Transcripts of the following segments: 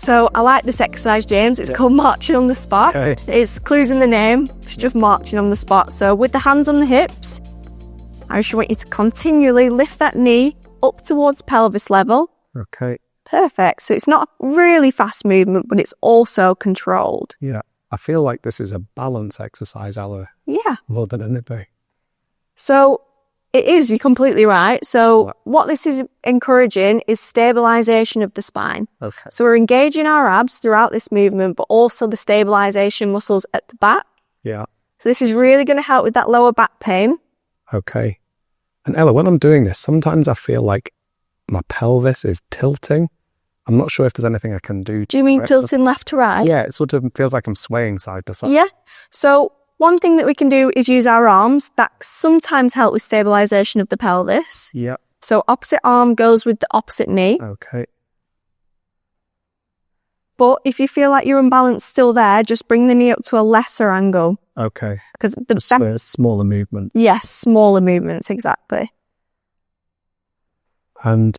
So I like this exercise, James. It's called marching on the spot. Okay. It's clues in the name. It's just marching on the spot. So with the hands on the hips, I just want you to continually lift that knee up towards pelvis level. Okay. Perfect. So it's not a really fast movement, but it's also controlled. Yeah. I feel like this is a balance exercise, Ella, Yeah. more than anything. So it is, you're completely right. So what this is encouraging is stabilization of the spine. Okay. So we're engaging our abs throughout this movement, but also the stabilization muscles at the back. Yeah. So this is really going to help with that lower back pain. Okay. And Ella, when I'm doing this, sometimes I feel like my pelvis is tilting. I'm not sure if there's anything I can do. Do you mean tilting left to right? Yeah, it sort of feels like I'm swaying side to side. Yeah. So one thing that we can do is use our arms. That sometimes help with stabilization of the pelvis. Yeah. So opposite arm goes with the opposite knee. Okay. But if you feel like your imbalance still there, just bring the knee up to a lesser angle. Okay. Because Smaller movement. Yes, smaller movements, exactly. And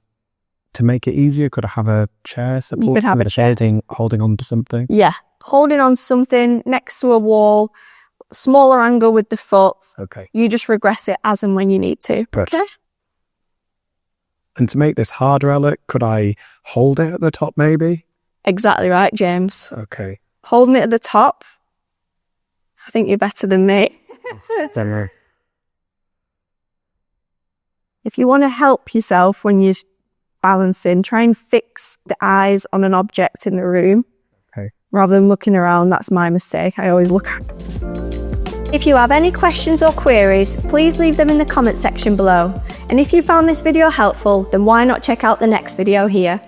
to make it easier, could I have a chair support? You could have a chair. Holding on to something? Yeah, holding on to something next to a wall, smaller angle with the foot. Okay. You just regress it as and when you need to. Perfect. Okay. And to make this harder, Ella, could I hold it at the top maybe? Exactly right, James. Okay. Holding it at the top. I think you're better than me. Don't know. If you want to help yourself when you're balancing, try and fix the eyes on an object in the room. Okay. Rather than looking around. That's my mistake. I always look. If you have any questions or queries, please leave them in the comment section below. And if you found this video helpful, then why not check out the next video here.